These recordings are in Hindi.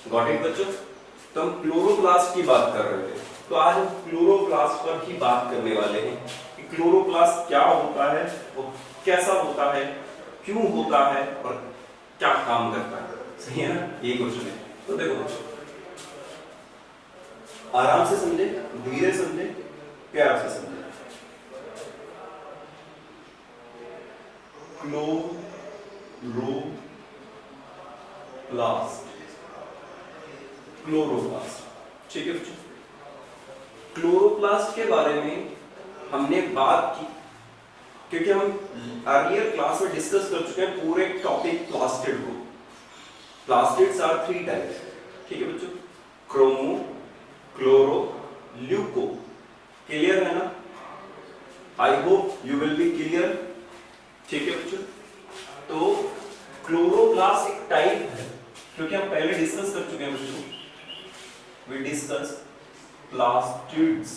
गॉट इट बच्चों? तो हम क्लोरोप्लास्ट की बात कर रहे थे, तो आज हम क्लोरोप्लास्ट पर ही बात करने वाले हैं कि क्लोरोप्लास्ट क्या होता है, वो कैसा होता है, क्यों होता है और क्या काम करता है। सही है ना? ये क्वेश्चन है। तो देखो बच्चों, आराम से समझे, धीरे समझे, प्यार से समझे। क्लोरोप्लास्ट, ठीक है बच्चों? क्लोरोप्लास्ट के बारे में हमने बात की क्योंकि हम अर्लियर क्लास में डिस्कस कर चुके हैं पूरे टॉपिक प्लास्टिड को। प्लास्टिड्स आर 3 टाइप्स, ठीक है बच्चों? Chromo, chloro, leuco. क्लियर है ना? I hope you will be clear, ठीक है बच्चों? तो क्लोरोप्लास्ट एक टाइप है क्योंकि हम पहले डिस्कस कर चुके हैं बच्चों, वी डिस्कस प्लास्टिड्स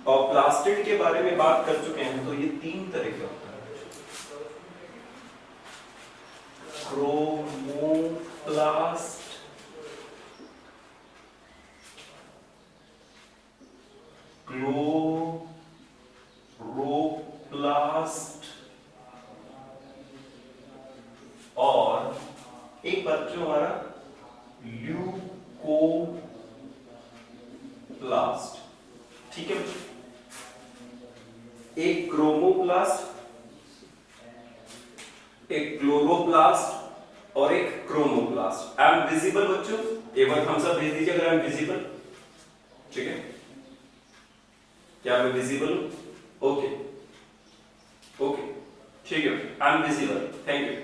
और प्लास्टिड के बारे में बात कर चुके हैं। तो ये 3 तरह के होता है, क्रोमोप्लास्ट, क्लोरोप्लास्ट और एक बच्चों हमारा ल्यूकोप्लास्ट, ठीक है बच्चों? एक क्रोमोप्लास्ट, एक क्लोरोप्लास्ट और एक क्रोमोप्लास्ट। आई एम विजिबल बच्चों? एक बार हम सब भेज दीजिए अगर आई एम विजिबल, ठीक है? क्या मैं विजिबल हूं? ओके ओके, ठीक है, I am visible, thank you.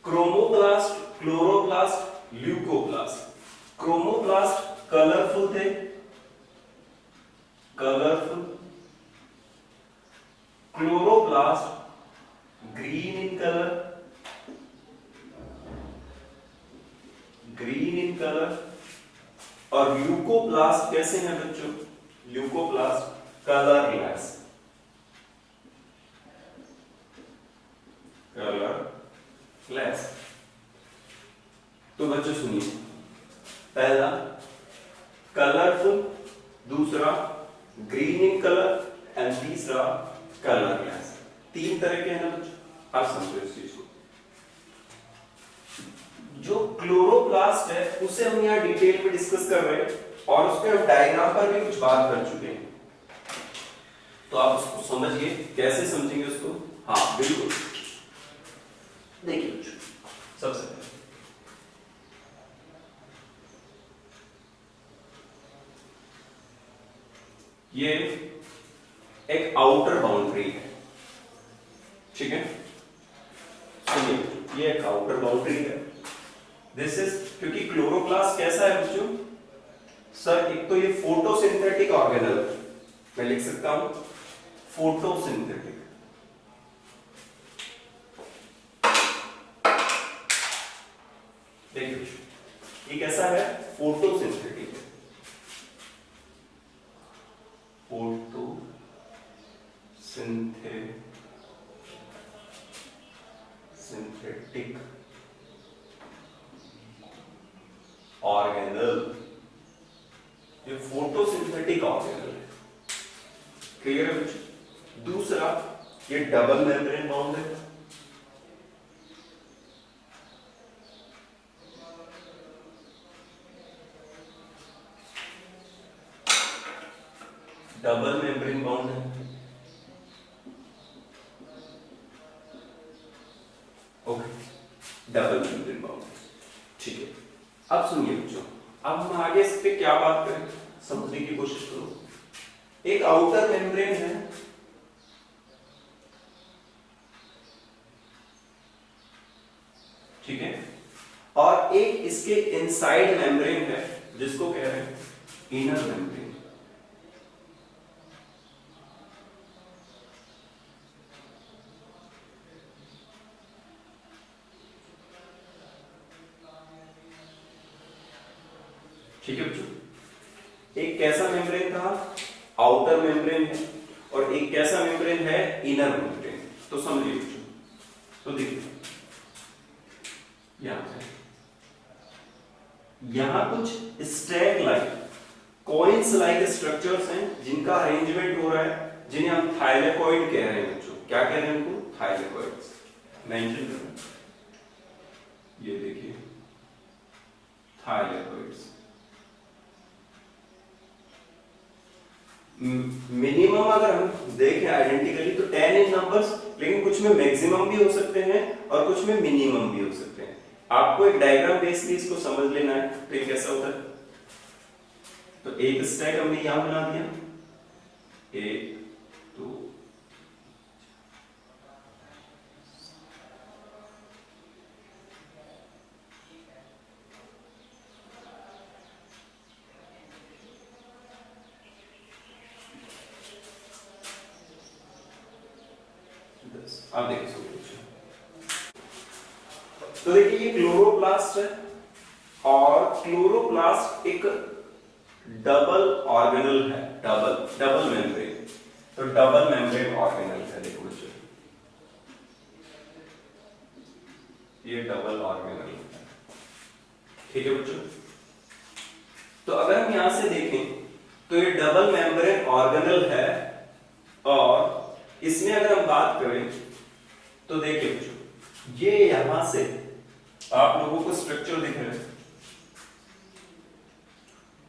Chromoplast, chloroplast, leucoplast. Chromoplast colourful थे, colourful. Chloroplast green in colour, green in colour. और ल्यूकोप्लास्ट कैसे हैं बच्चों? Leucoplast colourless, colourless. तो बच्चों सुनिए, पहला कलरफुल, दूसरा ग्रीन इन कलर एंड तीसरा कलरलेस। 3 तरह के हैं ना बच्चों? आप समझो इस चीज को। जो क्लोरोप्लास्ट है उसे हम यहां डिटेल में डिस्कस कर रहे हैं और उसके हम डायग्राम पर भी कुछ बात कर चुके हैं, तो आप उसको समझिए। कैसे समझेंगे उसको? हाँ बिल्कुल, देखिए बच्चों, सबसे पहले ये एक आउटर बाउंड्री है, ठीक है? सुनिए, ये एक आउटर बाउंड्री है। दिस इज, क्योंकि क्लोरोप्लास्ट कैसा है बच्चों? सर एक तो ये फोटोसिंथेटिक ऑर्गेनल, मैं लिख सकता हूं फोटोसिंथेटिक। देखिए ये कैसा है? फोटोसिंथेटिक है, फोटोसिंथेटिक ऑर्गेनल। ये फोटोसिंथेटिक ऑर्गेनल है, क्लियर है बच्चों? दूसरा, ये डबल मेम्ब्रेन बाउंड है, डबल मेम्ब्रेन बाउंड है। ओके, डबल मेम्ब्रेन बाउंड, ठीक है? अब सुनिए बच्चों, अब हम आगे इस पे क्या बात करें, समझने की कोशिश करो। एक आउटर मेम्ब्रेन है, ठीक है? और एक इसके इनसाइड मेम्ब्रेन है जिसको कह रहे हैं इनर मेम्ब्रेन। ठीक है बच्चों? एक कैसा मेम्ब्रेन था? आउटर मेम्ब्रेन है, और एक कैसा मेम्ब्रेन है? Inner membrane. तो समझिए बच्चों, तो देखिए यहां कुछ stack like coins like structures हैं जिनका अरेंजमेंट हो रहा है, जिन्हें हम थाइलेकॉइड कह रहे हैं बच्चों। क्या कह रहे हैं उनको? थाइलेकॉइड्स। मेंशन करो, ये देखिए थाइलेकॉइड्स। मिनिमम अगर हम देखें आइडेंटिकली तो 10 इन नंबर्स, लेकिन कुछ में मैक्सिमम भी हो सकते हैं और कुछ में मिनिमम भी हो सकते हैं। आपको एक डायग्राम बेसली इसको समझ लेना है तो ये कैसा होता है। तो एक स्टैक हमने यहां बना दिया, 1 2 10। आप देखिए सॉल्यूशन। तो देखिए ये क्लोरोप्लास्ट है और क्लोरोप्लास्ट एक डबल ऑर्गेनल है, डबल मेम्ब्रेन। तो डबल मेम्ब्रेन ऑर्गेनल है, देखो बच्चों ये डबल ऑर्गेनल है, ठीक है बच्चों। तो अगर हम यहां से देखें तो ये डबल मेम्ब्रेन ऑर्गेनल है और इसमें अगर हम बात करें तो देखिए बच्चों ये यहां से आप लोगों को स्ट्रक्चर दिख रहा है,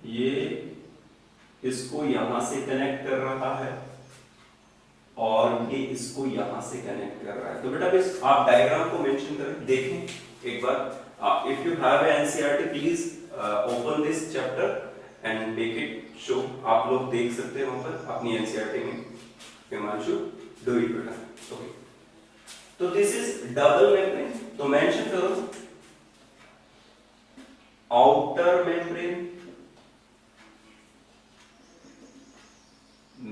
ये इसको यहां से कनेक्ट कर रहा है और ये इसको यहां से कनेक्ट कर रहा है। तो बेटा बस आप डायग्राम को मेंशन करें, देखें एक बार। If you have NCERT please open this chapter and make it show. आप लोग देख सकते हैं वहां पर अपनी एनसीईआरटी में। हिमांशु डू इट बेटा। ओके, तो दिस इज डबल मेम्ब्रेन। तो मेंशन करो आउटर मेम्ब्रेन,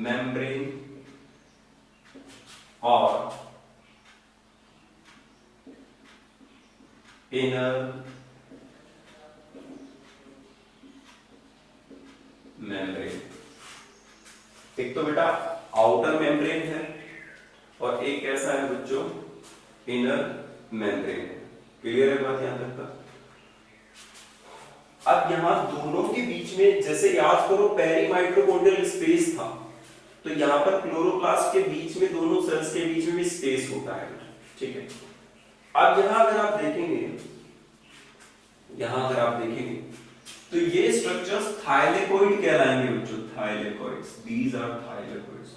मेम्ब्रेन और इनर मेम्ब्रेन। एक तो बेटा आउटर मेम्ब्रेन है और एक कैसा है बच्चों, इनर मेम्ब्रेन। क्लियर है बात यहां तक का? अब यहां दोनों के बीच में जैसे याद करो पेरी माइटोकॉन्ड्रियल स्पेस था, तो यहां पर क्लोरोप्लास्ट के बीच में दोनों सेल्स के बीच में भी स्पेस होता है, ठीक है। अब यहां अगर आप देखेंगे, तो ये स्ट्रक्चर्स थाइलेकॉइड कहलाएंगे बच्चों, thylakoids. These are thylakoids,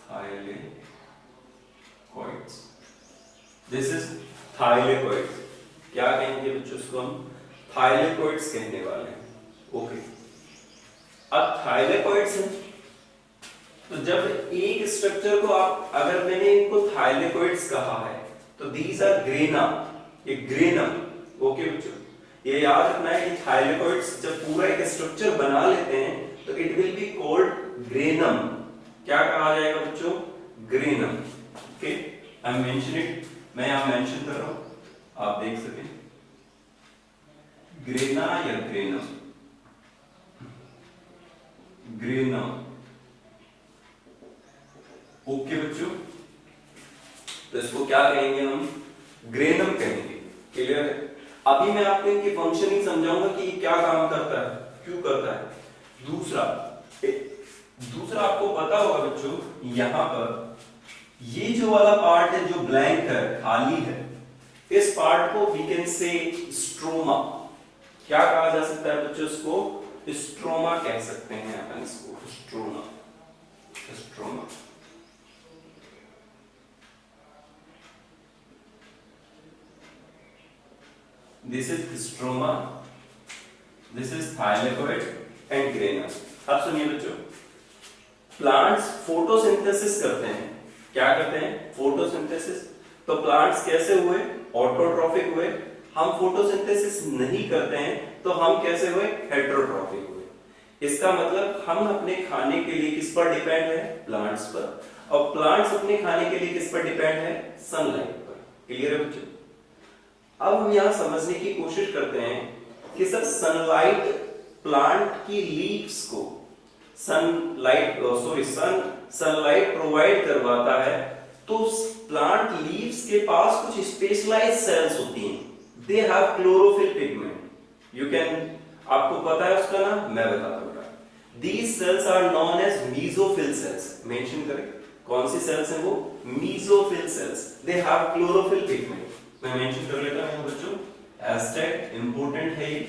thylakoids. This is thylakoids. क्या कहेंगे बच्चों इसको? हम थाइलेकॉइड्स कहने वाले हैं। ओके, अब थाइलेकॉइड्स हैं तो जब एक स्ट्रक्चर को आप, अगर मैंने इनको थाइलेकॉइड्स कहा है तो दीज आर ग्रेना, ये ग्रेनम। ओके बच्चों, ये याद रखना है कि थाइलेकॉइड्स जब पूरा एक स्ट्रक्चर बना लेते हैं तो it will be called granum. क्या कहा जाएगा बच्चों? Granum. Okay, I am mention it, मैं यहां मेंशन कर रहा हूं, आप देख सकें। ग्रेना या ग्रेनम, ग्रेनम। ओके बच्चों, तो इसको क्या कहेंगे हम? ग्रेनम कहेंगे। क्लियर है? अभी मैं आपको इनकी फंक्शनिंग समझाऊंगा कि ये क्या काम करता है, क्यों करता है। दूसरा आपको पता होगा बच्चों, यहां पर ये जो वाला पार्ट है जो ब्लैंक है, खाली है, इस पार्ट को वी कैन से स्ट्रोमा। क्या कहा जा सकता है बच्चों? इसको स्ट्रोमा कह सकते हैं अपन, इसको stroma, stroma. This is stroma, this is thylakoid and grana। अब सुनिए बच्चों, प्लांट्स फोटोसिंथेसिस करते हैं। क्या करते हैं? फोटोसिंथेसिस। तो प्लांट्स कैसे हुए? ऑटोट्रॉफिक हुए। हम फोटोसिंथेसिस नहीं करते हैं तो हम कैसे हुए? हेटेरोट्रॉफिक हुए। इसका मतलब हम अपने खाने के लिए किस पर डिपेंड है? प्लांट्स पर। और प्लांट्स अपने खाने के लिए किस पर डिपेंड है? सनलाइट पर। क्लियर है बच्चों? अब हम यहां समझने की कोशिश करते हैं कि सर सनलाइट प्लांट की लीव्स को सनलाइट प्रोवाइड करवाता है, तो प्लांट लीव्स के पास कुछ स्पेशलाइज्ड सेल्स होती हैं, they have chlorophyll pigment, you can, आपको पता है उसका नाम, मैं बताता हूँ। These cells are known as mesophyll cells. Mention करें कौन सी सेल्स हैं वो, mesophyll cells. They have chlorophyll pigment. मैं मेंशन कर लेता हूँ बच्चों, हैशटैग इंपॉर्टेंट है ये,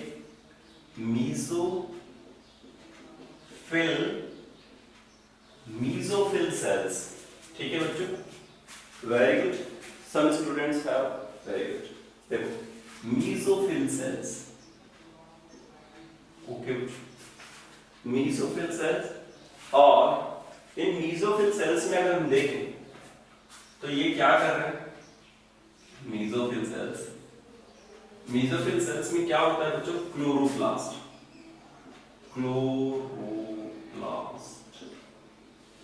mesophyll cells. ठीक है बच्चों, very good, some students have, very good. देखो mesophyll cells, ओके बच्चों, मेसोफिल सेल्स, और इन मेसोफिल सेल्स में अगर हम देखें तो ये क्या कर रहे हैं, मेसोफिल सेल्स, मेसोफिल सेल्स में क्या होता है बच्चों, chloroplast,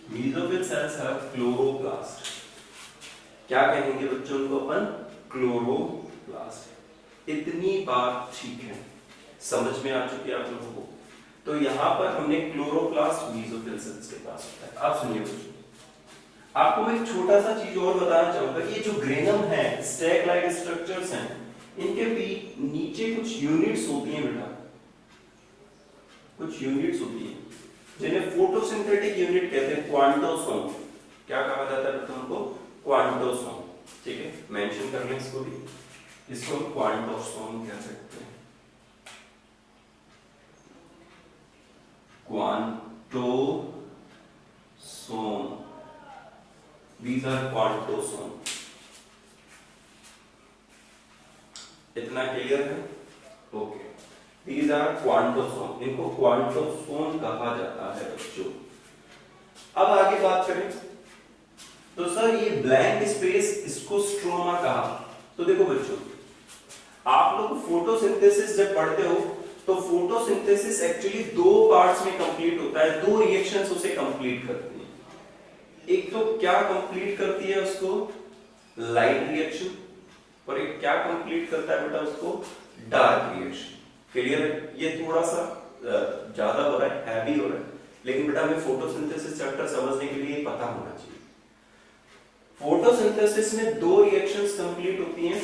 mesophyll cells have chloroplast, क्या कहेंगे बच्चों उनको अपन, क्लोरोप्लास्ट। इतनी बात ठीक है, समझ में आ चुकी है आप लोगों को। तो यहां पर हमने क्लोरोप्लास्ट मेसोफिल सेल्स के पास होता है। आप सुनिए बच्चों, आपको मैं एक छोटा सा चीज और बताना चाहूंगा, ये जो ग्रेनम है, स्टैक लाइक स्ट्रक्चर्स हैं, इनके भी नीचे कुछ यूनिट्स होती हैं बेटा, कुछ यूनिट्स होती हैं जिन्हें फोटोसिंथेटिक यूनिट कहते हैं, क्वांटोसोम। क्या कहा जाता है बेटा उनको, क्वांटोसोम। ठीक है, मेंशन कर लें इसको भी, इसको क्वांटोसोम कह सकते हैं, क्वांटोसोम, these are क्वांटोसोम। इतना क्लियर है, ओके, these are क्वांटोसोम, इनको क्वांटोसोम कहा जाता है बच्चों। अब आगे बात करें तो सर ये ब्लैंक स्पेस, इसको स्ट्रोमा कहा। तो देखो बच्चों, आप लोग फोटोसिंथेसिस जब पढ़ते हो तो फोटोसिंथेसिस एक्चुअली दो पार्ट्स में कंप्लीट होता है, दो रिएक्शंस उसे कंप्लीट करती हैं। एक तो क्या कंप्लीट करती है उसको, लाइट रिएक्शन, और एक क्या कंप्लीट करता है बेटा उसको, डार्क रिएक्शन। क्लियर है, ये थोड़ा सा ज्यादा हो रहा है, हैवी हो रहा है, लेकिन बेटा हमें फोटोसिंथेसिस चैप्टर समझने के लिए पता होना चाहिए। फोटोसिंथेसिस में दो रिएक्शंस कंप्लीट होती हैं,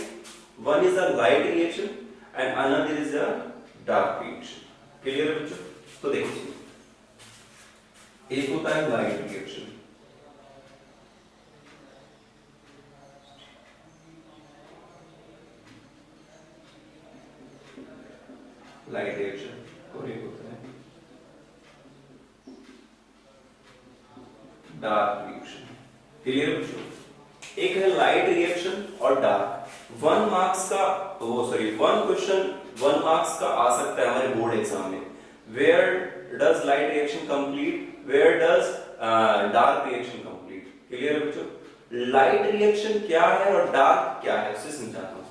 one is a light reaction and another is a dark reaction. Clear है बच्चों? तो देखिए, एक होता है लाइट रिएक्शन, लाइट रिएक्शन, और एक होता है डार्क रिएक्शन। क्लियर है बच्चों? एक है लाइट रिएक्शन और डार्क। 1 मार्क्स का, वो सॉरी 1 क्वेश्चन 1 मार्क्स का आ सकता है हमारे बोर्ड एग्जाम में, where does light reaction complete, where does dark reaction complete. Clear है बच्चों? लाइट रिएक्शन क्या है और डार्क क्या है उसे समझाता हूं।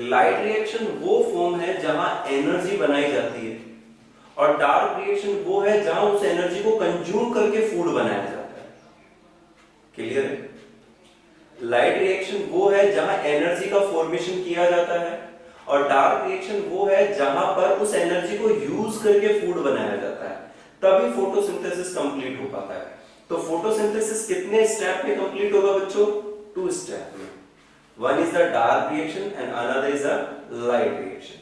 लाइट रिएक्शन वो फॉर्म है जहां एनर्जी बनाई जाती है, और डार्क रिएक्शन वो है जहां उस एनर्जी को कंज्यूम करके फूड बनाया जाता है। क्लियर है? लाइट रिएक्शन वो है जहां एनर्जी का फॉर्मेशन किया जाता है, और डार्क रिएक्शन वो है जहां पर उस एनर्जी को यूज करके फूड बनाया जाता है, तभी फोटोसिंथेसिस कंप्लीट हो पाता है। तो फोटोसिंथेसिस कितने स्टेप में कंप्लीट होगा बच्चों? 2 स्टेप में। One is the dark reaction and another is the light reaction.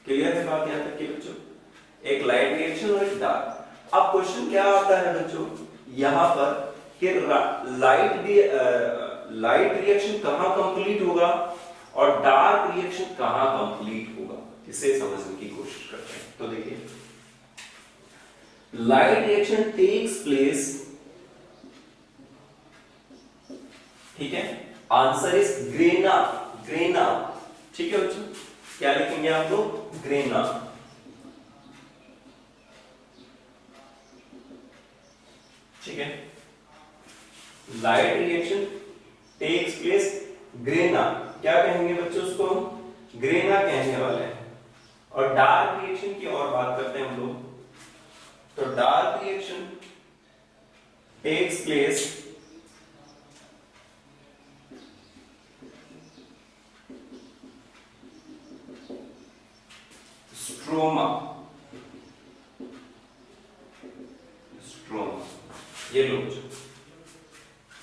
Clear है बात यहां तक की बच्चों? एक लाइट रिएक्शन और एक डार्क। अब क्वेश्चन क्या आता है बच्चों यहां पर कि लाइट रिएक्शन कहां कंप्लीट होगा और डार्क रिएक्शन कहां कंप्लीट होगा, इसे समझने की कोशिश करते हैं। तो देखिए, लाइट रिएक्शन टेक्स प्लेस, ठीक है, आंसर इज ग्रेना, ग्रेना। ठीक है बच्चों, क्या लिखेंगे आप लोग? ग्रेना। ठीक है, light reaction takes place grana, क्या कहेंगे बच्चों उसको? ग्रेना कहने वाले हैं। और डार्क रिएक्शन की और बात करते हैं हम लोग, तो dark reaction takes place stroma, stroma. ये लो,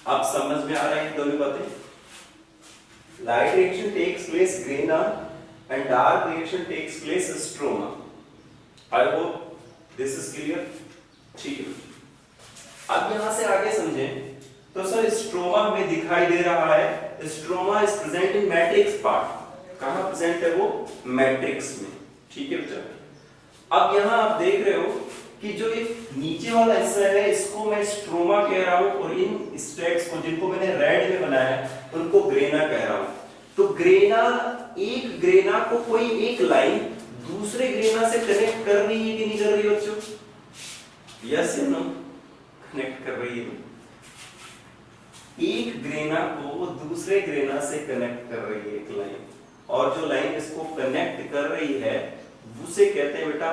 अब समझ में आ रहा है दोनों बातें? light reaction takes place grana and dark reaction takes place stroma. I hope this is clear. ठीक है, अब यहां से आगे समझें तो सर स्ट्रोमा हमें दिखाई दे रहा है, stroma is present in matrix part. कहां प्रेजेंट है वो? मैट्रिक्स में। ठीक है बच्चा, अब यहां आप देख रहे हो कि जो एक नीचे वाला हिस्सा है इसको मैं स्ट्रोमा कह रहा हूं और इन स्टेट्स को जिनको मैंने रेड में बनाया है उनको ग्रेना कह रहा हूं। तो ग्रेना, एक ग्रेना को कोई एक लाइन दूसरे ग्रेना से कनेक्ट कर रही है कि नहीं कर रही बच्चों? यस या नो? कनेक्ट कर रही है। एक ग्रेना को दूसरे ग्रेना से कनेक्ट कर रही है एक लाइन, और जो लाइन इसको कनेक्ट कर रही है उसे कहते हैं बेटा,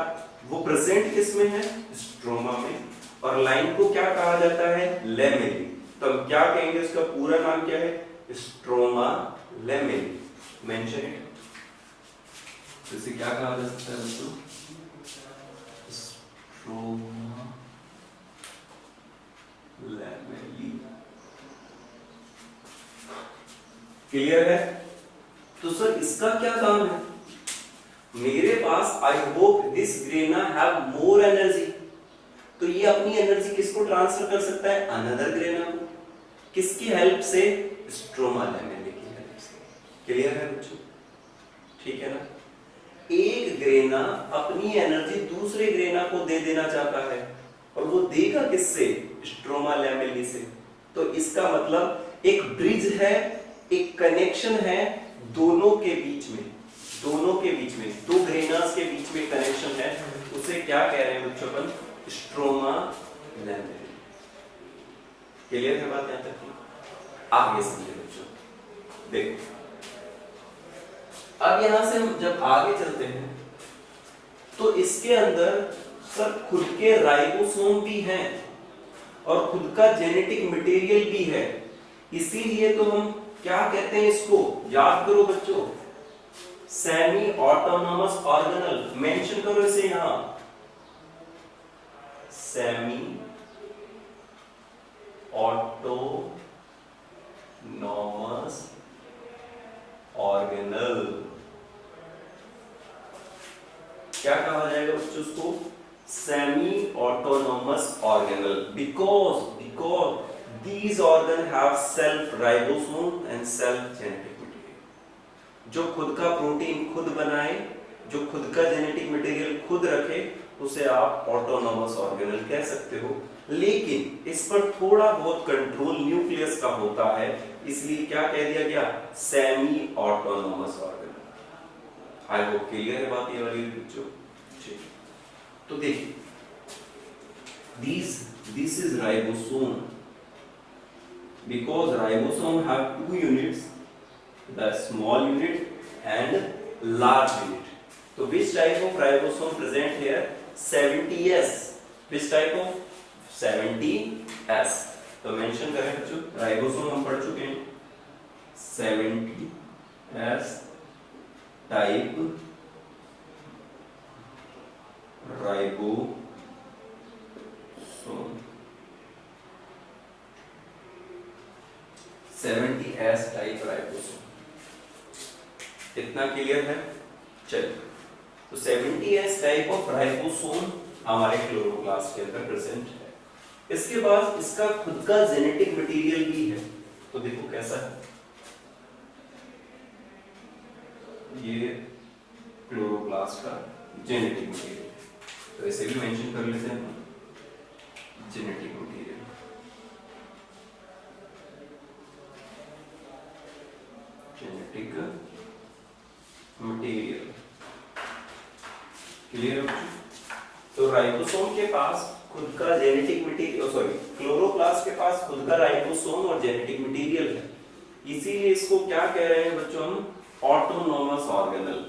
वो प्रेजेंट किस में है? स्ट्रोमा में। और लाइन को क्या कहा जाता है? लेमेली। तो हम क्या कहेंगे, उसका पूरा नाम क्या है? Stroma lamellae. Mention it. तो इसे क्या कहा जा सकता है दोस्तों? स्ट्रोमा लेमेली। क्लियर है? तो सर इसका क्या काम है? मेरे पास I hope this grana have more energy, तो ये अपनी एनर्जी किसको ट्रांसफर कर सकता है? अनदर ग्रेना को। किसकी हेल्प से? स्ट्रोमा लेमेली की हेल्प से। क्लियर है बच्चों? ठीक है ना? एक ग्रेना अपनी एनर्जी दूसरे ग्रेना को दे देना चाहता है, और वो देगा किससे? स्ट्रोमा लेमेली से। तो इसका मतलब एक ब्रिज है, एक कनेक्शन है दोनों के बीच में, दोनों के बीच में, दो ग्रेनास के बीच में कनेक्शन है, उसे क्या कह रहे हैं बच्चों? अपन स्ट्रोमा लेमेली। क्लियर है बात यहां तक की? आगे समझे बच्चों। देखो अब यहां से हम जब आगे चलते हैं तो इसके अंदर सर खुद के राइबोसोम भी हैं और खुद का जेनेटिक मटेरियल भी है। इसीलिए तो हम क्या कहते हैं इसको? याद करो बच्चों, सेमी ऑटोनोमस ऑर्गेनल। मेंशन करो इसे यहां, सेमी ऑटोनोमस ऑर्गेनल। क्या कहा जाएगा बच्चों उसको? Semi autonomous organelle, because these organs have self ribosome and self genetic material। जो खुद का प्रोटीन खुद बनाए, जो खुद का जेनेटिक मटेरियल खुद रखे, उसे आप ऑटोनोमस ऑर्गेनल कह सकते हो। लेकिन इस पर थोड़ा बहुत कंट्रोल न्यूक्लियस का होता है, इसलिए क्या कह दिया गया? Semi autonomous organelle. I hope clear है बात ये वाली बच्चों? ठीक, तो देखिए this is ribosome, because ribosome have two units, the small unit and large unit. So which type of ribosome present here? 70S. Which type of? 70S. तो मेंशन करें बच्चों, राइबोसोम हम पढ़ चुके हैं, 70S type ribosome. S type ribosome. इतना क्लियर है? चलिए, तो 70S टाइप ऑफ राइबोसोम हमारे क्लोरोप्लास्ट के अंदर प्रेजेंट है। इसके बाद इसका खुद का जेनेटिक मटेरियल भी है। तो देखो कैसा है, ये क्लोरोप्लास्ट का जेनेटिक मटेरियल, तो इसे भी मेंशन कर लेते हैं, genetic material. Genetic material clear? तो राइबोसोम के पास खुद का जेनेटिक मटेरियल, सॉरी क्लोरोप्लास्ट के पास खुद का राइबोसोम और जेनेटिक मटेरियल है, इसीलिए इसको क्या कह रहे हैं बच्चों? हम ऑटोनोमस ऑर्गेनल।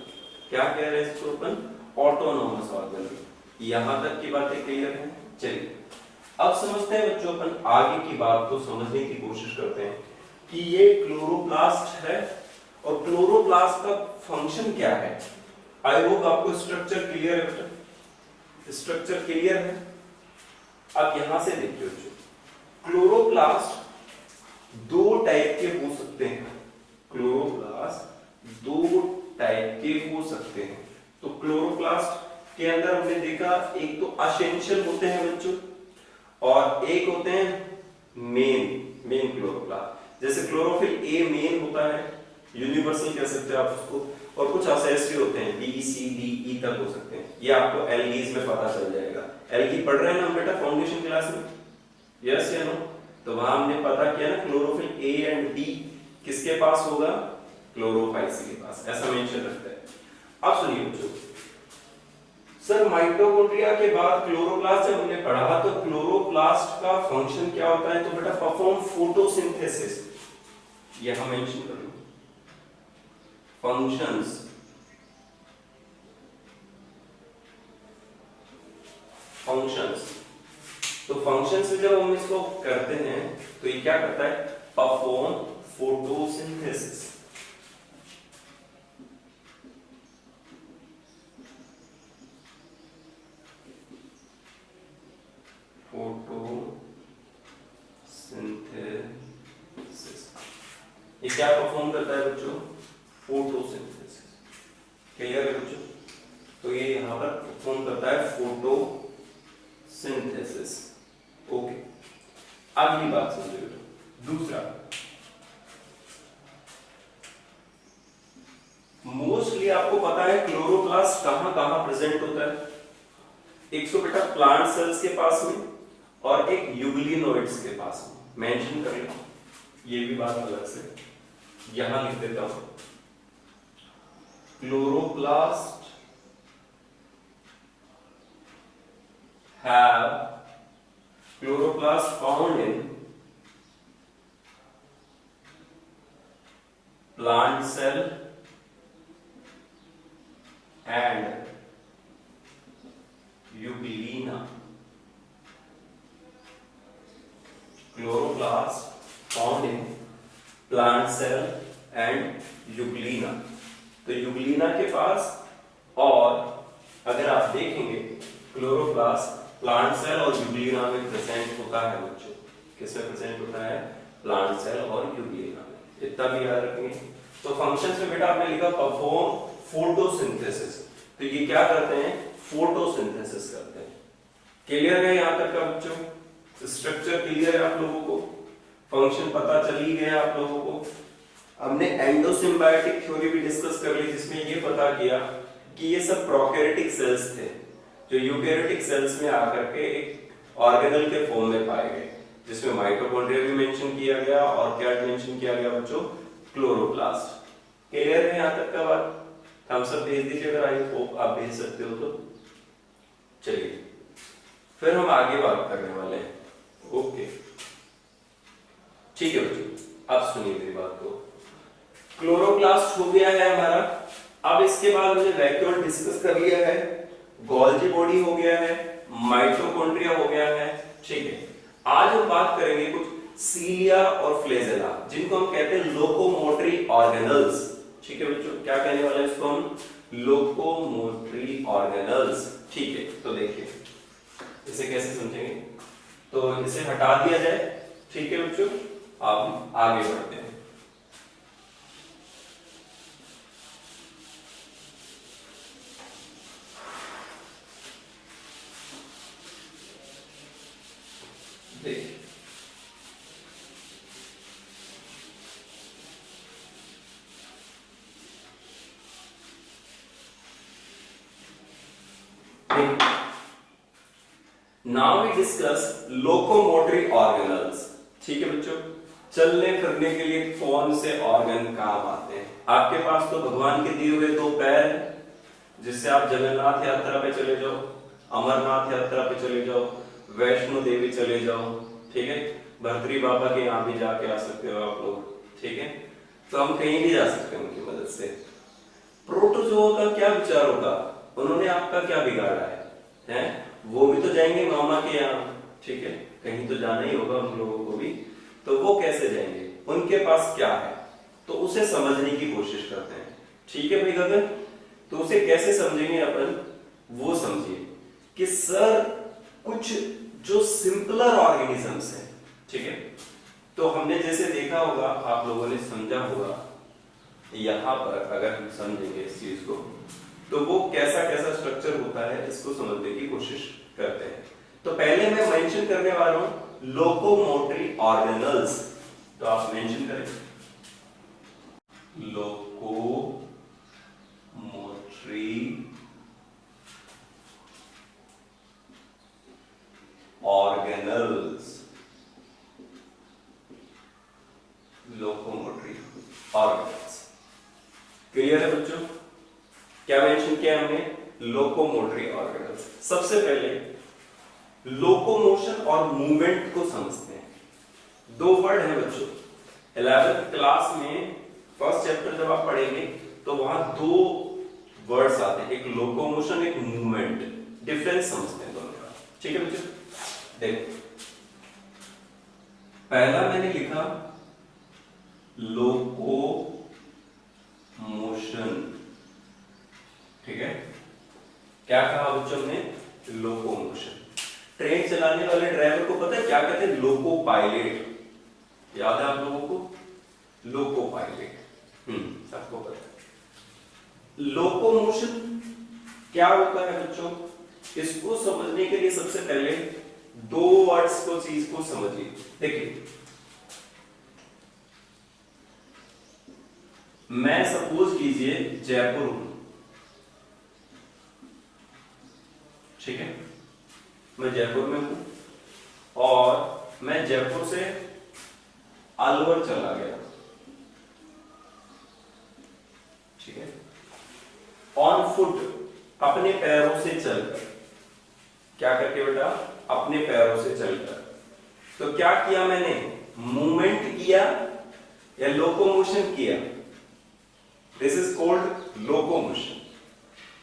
क्या कह रहे हैं इसको अपन? Autonomous organelle. यहां तक की बातें क्लियर है? चलिए अब समझते हैं बच्चों, अपन आगे की बात को समझने की कोशिश करते हैं कि ये क्लोरोप्लास्ट है और क्लोरोप्लास्ट का फंक्शन क्या है। आई होप आपको स्ट्रक्चर क्लियर है बेटा? स्ट्रक्चर क्लियर है? अब यहां से देखिए बच्चों, क्लोरोप्लास्ट दो टाइप के हो सकते हैं। क्लोरोप्लास्ट दो टाइप के हो सकते हैं। तो क्लोरोप्लास्ट के अंदर हमने देखा एक तो असेंशियल होते हैं बच्चों और एक होते हैं मेन क्लोरोप्लास्ट। जैसे क्लोरोफिल ए मेन होता है, यूनिवर्सल कह सकते हैं आप उसको, और कुछ असेंशियल होते हैं बी सी डी ई तक हो सकते हैं। ये आपको एल्गीज में पता चल जाएगा। एल्गी पढ़ रहे हैं ना बेटा फाउंडेशन क्लास में, यस या नो? तो वहां हमने पता किया ना क्लोरोफिल ए एंड बी किसके पास होगा, क्लोरोफाइसी के पास, ऐसा मेंशन रखता है। अब सुनिए बच्चों, सर माइटोकॉन्ड्रिया के बाद क्लोरोप्लास्ट जब हमने पढ़ा तो क्लोरोप्लास्ट का फंक्शन क्या होता है, तो बेटा परफॉर्म फोटोसिंथेसिस, यहां मेंशन कर लो फंक्शंस। तो फंक्शंस में जब हम इसको करते हैं तो ये क्या करता है, परफॉर्म फोटोसिंथेसिस। ये क्या परफॉर्म करता है बच्चों, फोटोसिंथेसिस। क्लियर है बच्चों? तो ये यहां पर परफॉर्म करता है फोटोसिंथेसिस। ओके, अगली बात समझो बेटा, दूसरा मोस्टली आपको पता है क्लोरोप्लास्ट कहां कहां प्रेजेंट होता है। एक तो बेटा प्लांट सेल्स के पास में और एक यूग्लिनोइड्स के पास में, मेंशन कर लो, ये भी बात अलग से यहां लिख देता हूं। Chloroplast found in plant cell and euglena. Chloroplast found in plant cell and euglena. तो यूग्लिना के पास, और अगर आप देखेंगे क्लोरोप्लास्ट प्लांट सेल और यूग्लिना में प्रेजेंट होता है बच्चों। किसमें प्रेजेंट होता है, प्लांट सेल और यूग्लिना में, इतना भी याद रखेंगे। तो फंक्शंस में बेटा आपने लिखा परफॉर्म फोटोसिंथेसिस, तो ये क्या करते हैं, फोटोसिंथेसिस करते हैं। क्लियर है यहां तक का बच्चों? स्ट्रक्चर क्लियर है आप लोगों को, फंक्शन पता चल ही गया आप लोगों को। हमने एंडोसिम्बायोटिक थ्योरी भी डिस्कस कर ली जिसमें ये पता किया कि ये सब प्रोकैरियोटिक सेल्स थे जो यूकैरियोटिक सेल्स में आकर के एक ऑर्गेनल के फॉर्म में पाए गए, जिसमें माइटोकॉन्ड्रिया भी मेंशन किया गया और क्या मेंशन किया गया बच्चों, क्लोरोप्लास्ट। क्लियर है यहां तक का बात? हम सब भेज दीजिए अगर आई होप आप भेज सकते हो तो। चलिए फिर हम आगे बात करने वाले हैं। ओके ठीक है बच्चों, अब सुनिए मेरी बात को। क्लोरोप्लास्ट हो गया है हमारा। अब इसके बाद हमने वैक्यूल डिस्कस कर लिया है, गोल्जी बॉडी हो गया है, माइटोकॉन्ड्रिया हो गया है, ठीक है। आज हम बात करेंगे कुछ सीलिया और फ्लेजेला, जिनको हम कहते हैं लोकोमोटरी ऑर्गेनल्स। ठीक है बच्चों, क्या कहने वाले हैं इसको हम, लोकोमोटरी ऑर्गेनल्स। ठीक है, तो देखिए इसे कैसे समझेंगे, तो इसे हटा दिया जाए। ठीक है बच्चों, अब आगे बढ़ते हैं। Now we discuss locomotory organelles। ठीक है बच्चों, चलने फिरने के लिए कौन से ऑर्गन काम आते हैं। आपके पास तो भगवान के दिए हुए 2 पैर हैं, जिससे आप जगन्नाथ यात्रा पे चले जाओ, अमरनाथ यात्रा पे चले जाओ, वैष्णो देवी चले जाओ, ठीक है, भर्तरी बाबा के यहाँ भी जाके आ सकते हो आप लोग, ठीक है। तो हम कहीं भी जा सकते हैं उनकी मदद से। प्रोटोजोआ का क्या विचार होगा, उन्होंने आपका क्या बिगाड़ा है? वो भी तो जाएंगे मामा के यहाँ, ठीक है, कहीं तो जाना ही होगा उन लोगों को भी, तो वो कैसे जाएंगे, उनके पास क्या है, तो उसे समझने की कोशिश करते हैं। ठीक है भाई गगन, तो उसे कैसे समझेंगे अपन, वो समझिए कि सर कुछ जो सिंपलर ऑर्गेनिजम्स हैं, ठीक है, तो हमने जैसे देखा होगा, आप लोगों ने समझा होगा यहाँ पर अगर हम समझेंगे इस चीज को तो वो कैसा कैसा स्ट्रक्चर होता है इसको समझने की कोशिश करते हैं। तो पहले मैं मेंशन करने वाला हूं लोकोमोटरी ऑर्गेनल्स। तो आप मेंशन करें locomotory organelles. Locomotory organelles clear है बच्चों? क्या मेंशन किया हमने? Locomotory organelles. सबसे पहले लोकोमोशन और मूवमेंट को समझते हैं। दो वर्ड है बच्चों, 11th क्लास में फर्स्ट चैप्टर जब आप पढ़ेंगे तो वहां दो वर्ड्स आते हैं, एक लोकोमोशन एक मूवमेंट। डिफरेंस समझते हैं दोनों का। ठीक है बच्चों? देखो पहला मैंने लिखा लोकोमोशन, ठीक है? क्या कहा बच्चों ने? लोकोमोशन। ट्रेन चलाने वाले ड्राइवर को पता है क्या कहते हैं? Loco pilot. याद है आप लोगों को? Loco pilot. सबको पता है। लोकोमोशन क्या होता है बच्चों? इसको समझने के लिए सबसे पहले दो वर्ड्स को चीज को समझिए। देखिए मैं सपोज कीजिए जयपुर हूं, ठीक है? मैं जयपुर में हूं और मैं जयपुर से अलवर चला गया, ठीक है? ऑन फुट, अपने पैरों से चलकर। क्या करके बेटा? अपने पैरों से चलकर। तो क्या किया मैंने? मूवमेंट किया या लोकोमोशन किया? This is called locomotion.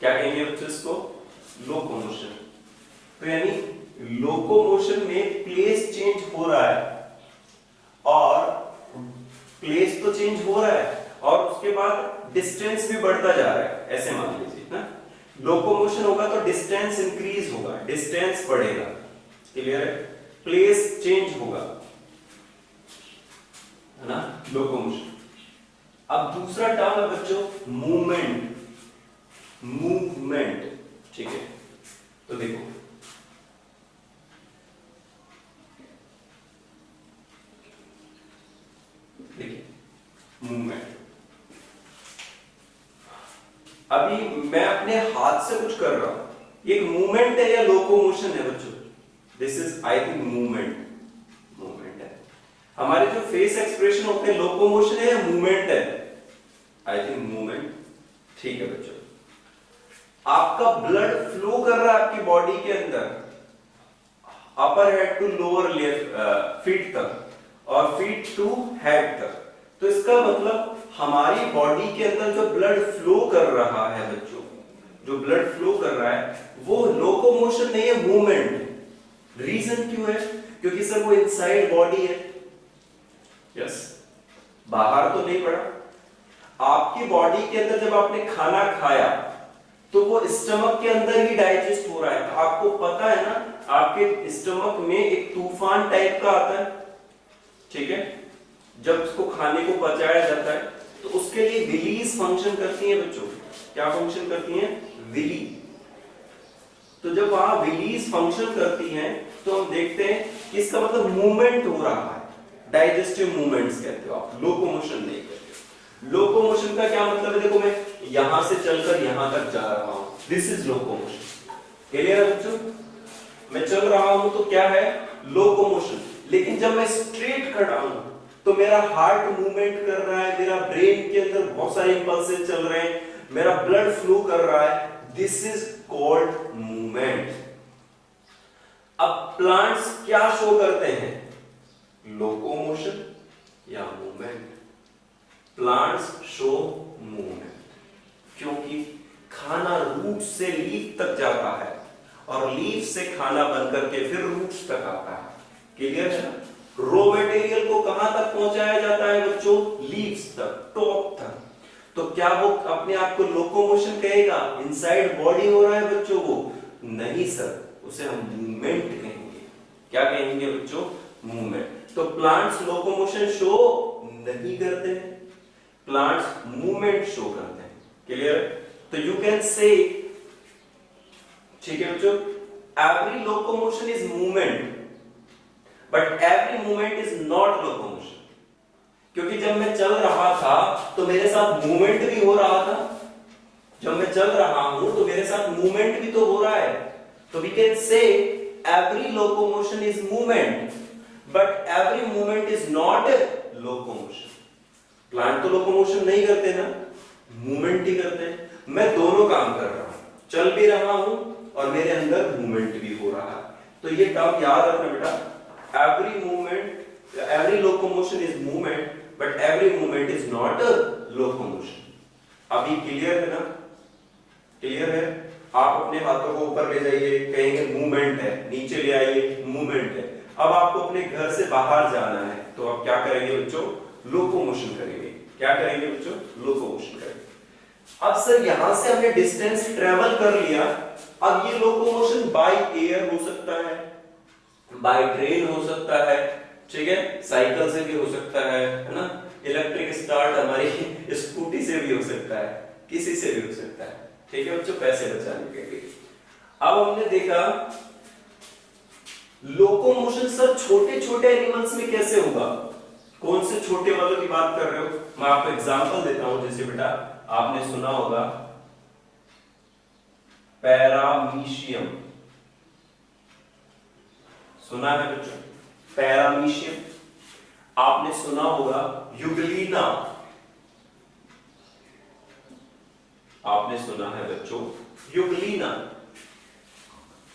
क्या कहेंगे बच्चों इसको? लोकोमोशन। तो यानी लोकोमोशन में प्लेस चेंज हो रहा है, और प्लेस तो चेंज हो रहा है और उसके बाद डिस्टेंस भी बढ़ता जा रहा है, ऐसे मान लीजिए ना। लोकोमोशन होगा तो डिस्टेंस इंक्रीज होगा, डिस्टेंस बढ़ेगा। क्लियर है? प्लेस चेंज होगा, है ना? लोकोमोशन। अब दूसरा टर्म है बच्चों मूवमेंट। मूवमेंट, ठीक है? तो देखो देखिए मूवमेंट। अभी मैं अपने हाथ से कुछ कर रहा हूं, एक मूवमेंट है या लोकोमोशन है बच्चों? This is I think movement. Movement है। हमारे जो फेस एक्सप्रेशन होते हैं लोकोमोशन है या मूवमेंट है? I think movement. ठीक है बच्चों, आपका ब्लड फ्लो कर रहा है आपकी बॉडी के अंदर, अपर हेड टू लोअर फीट तक और फीट टू हेड तक। तो इसका मतलब हमारी बॉडी के अंदर जो ब्लड फ्लो कर रहा है बच्चों, जो ब्लड फ्लो कर रहा है वो लोकोमोशन नहीं है, मूवमेंट। रीजन क्यों है? क्योंकि सर वो इनसाइड बॉडी है। यस, बाहर तो नहीं पड़ा। आपकी बॉडी के अंदर जब आपने खाना खाया तो वो स्टमक के अंदर ही डाइजेस्ट हो रहा है। आपको पता है ना, आपके स्टमक में एक तूफान टाइप का आता है, ठीक है? जब उसको खाने को पचाया जाता है तो उसके लिए विलीज फंक्शन करती हैं बच्चों। क्या फंक्शन करती हैं? विली। तो जब वहां विलीज फंक्शन करती हैं तो हम देखते हैं कि इसका मतलब मूवमेंट हो रहा है। डाइजेस्टिव मूवमेंट्स कहते हो आप, लोकोमोशन नहीं कहते। लोकोमोशन का क्या मतलब है? देखो मैं यहां से चलकर यहां तक जा रहा हूं, दिस इज लोकोमोशन। क्लियर है बच्चों? मैं चल रहा हूं तो क्या है? लोकोमोशन। लेकिन जब मैं स्ट्रेट खड़ा हूं तो मेरा हार्ट मूवमेंट कर रहा है, मेरा ब्रेन के अंदर बहुत सारे इंपल्सेस चल रहे हैं, मेरा ब्लड फ्लो कर रहा है, दिस इज कॉल्ड मूवमेंट। अब प्लांट्स क्या शो करते हैं? लोकोमोशन या मूवमेंट? प्लांट्स शो मूवमेंट, क्योंकि खाना रूट से लीफ तक जाता है और लीफ से खाना बनकर के फिर रूट्स तक आता है। क्लियर है? रॉ मटेरियल को कहां तक पहुंचाया जाता है बच्चों? लीव्स तक, टॉप तक। तो क्या वो अपने आप को लोकोमोशन कहेगा? इनसाइड बॉडी हो रहा है बच्चों वो? नहीं सर, उसे हम मूवमेंट कहेंगे। क्या कहेंगे बच्चों? मूवमेंट। तो प्लांट्स लोकोमोशन शो नहीं करते हैं। प्लांट्स मूवमेंट शो करते हैं। क्लियर? तो यू कैन से, ठीक है बच्चों, every locomotion is movement but every movement is not locomotion. क्योंकि जब मैं चल रहा था तो मेरे साथ मूवमेंट भी हो रहा था, जब मैं चल रहा हूं तो मेरे साथ मूवमेंट भी तो हो रहा है। तो we can say every locomotion is movement but every movement is not locomotion. Plant तो लोकोमोशन नहीं करते ना, मूवमेंट ही करते हैं। मैं दोनों काम कर रहा हूं, चल भी रहा हूं और मेरे अंदर मूवमेंट भी हो रहा है। तो ये टर्म याद रखना बेटा, every movement, every locomotion is movement but every movement is not locomotion. अभी क्लियर है ना? क्लियर है? आप अपने हाथों को ऊपर ले जाइए, कहेंगे मूवमेंट है, नीचे ले आइए मूवमेंट है। अब आपको अपने घर से बाहर जाना है तो आप क्या करेंगे बच्चों? लोकोमोशन करेंगे। क्या करेंगे बच्चों? लोकोमोशन करेंगे। अब सर यहां से हमने डिस्टेंस ट्रेवल कर लिया, अब ये लोकोमोशन बाय एयर हो सकता है, बाय ट्रेन हो सकता है, ठीक है, साइकिल से भी हो सकता है ना, इलेक्ट्रिक स्टार्ट हमारी स्कूटी से भी हो सकता है, किसी से भी हो सकता है। ठीक है बच्चों, पैसे बचाने के लिए। अब हमने देखा लोकोमोशन सर छोटे छोटे एनिमल्स में कैसे होगा। कौन से छोटे वालों की बात कर रहे हो? मैं आपको एग्जांपल देता हूं। जैसे बेटा आपने सुना होगा पैरामीशियम, सुना है बच्चों? पैरामीशियम। आपने सुना होगा युगलीना, आपने सुना है बच्चों युगलीना।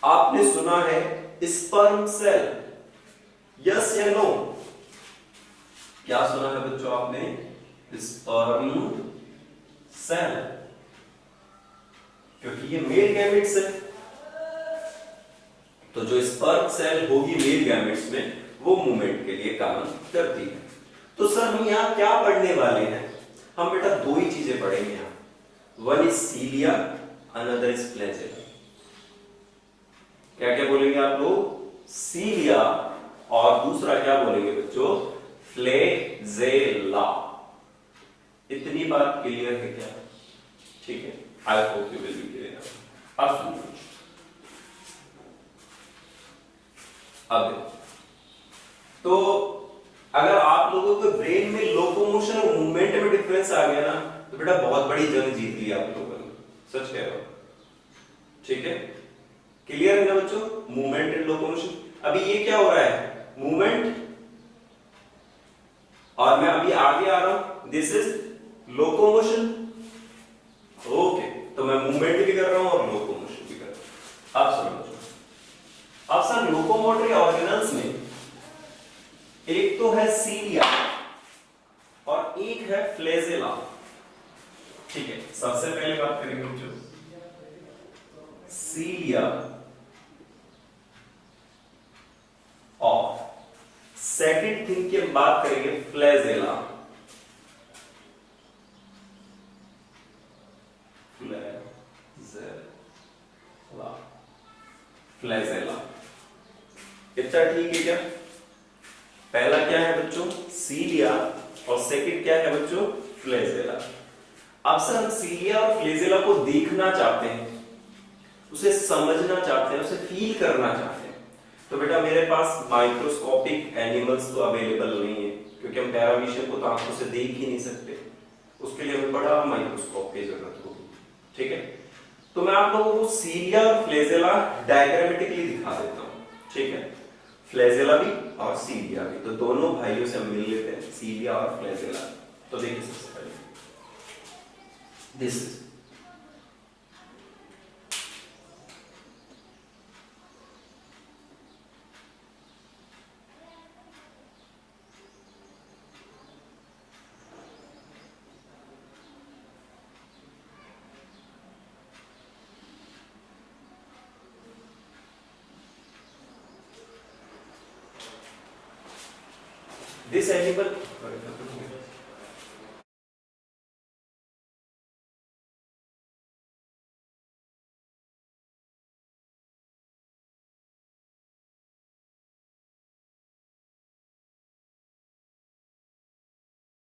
आपने सुना है स्पर्म सेल, यस या नो? क्या सुना है बच्चों आपने? स्पर्म सेल, क्योंकि ये मेल गैमेट्स है, तो जो स्पर्म सेल होगी मेल गैमेट्स में वो मूवमेंट के लिए काम करती है। तो सर हम यहां क्या पढ़ने वाले हैं? हम बेटा दो ही चीजें पढ़ेंगे यहां, one is cilia, another is flagella. क्या क्या बोलेंगे आप लोग? सीलिया, और दूसरा क्या बोलेंगे बच्चों? फ्लैजेला। इतनी बात क्लियर है क्या? ठीक है, आई hope you will be clear. अब सुनिए, अब तो अगर आप लोगों के ब्रेन में लोकोमोशन और मूवमेंट में डिफरेंस आ गया ना तो बेटा बहुत बड़ी जंग जीत ली आप लोगों ने, सच कह रहा हूं। ठीक है, क्लियर है ना बच्चों? Movement and locomotion. अभी ये क्या हो रहा है? मूवमेंट, और मैं अभी आगे आ रहा हूं, दिस इज लोकोमोशन। ओके, तो मैं मूवमेंट भी कर रहा हूं और लोकोमोशन भी कर रहा हूं। अब सुनो बच्चों, अब सर लोकोमोटरी ऑर्गेनल्स में एक तो है सीलिया और एक है फ्लैजेला। ठीक है, सबसे पहले बात करेंगे बच्चों सीलिया और सेकंड थिंग की हम बात करेंगे फ्लैजेला। फ्लैजेला, इतना ठीक है क्या? पहला क्या है बच्चों? सीलिया, और सेकंड क्या है बच्चों? फ्लैजेला। अब सर हम सीलिया और फ्लैजेला को देखना चाहते हैं, उसे समझना चाहते हैं, उसे फील करना चाहते हैं। तो बेटा मेरे पास माइक्रोस्कोपिक एनिमल्स तो अवेलेबल नहीं है, क्योंकि हम पैरामीशियम को तो आंखों से देख ही नहीं सकते, उसके लिए हमें बड़ा माइक्रोस्कोप की जरूरत होगी। ठीक है, तो मैं आप लोगों को सीलिया और फ्लैजेला डायग्रामेटिकली दिखा देता हूं। ठीक है, फ्लैजेला भी और सीलिया भी, तो दोनों भाइयों से हम मिल लेते हैं, सीलिया और फ्लैजेला। तो देखिए सबसे पहले दिस इज this animal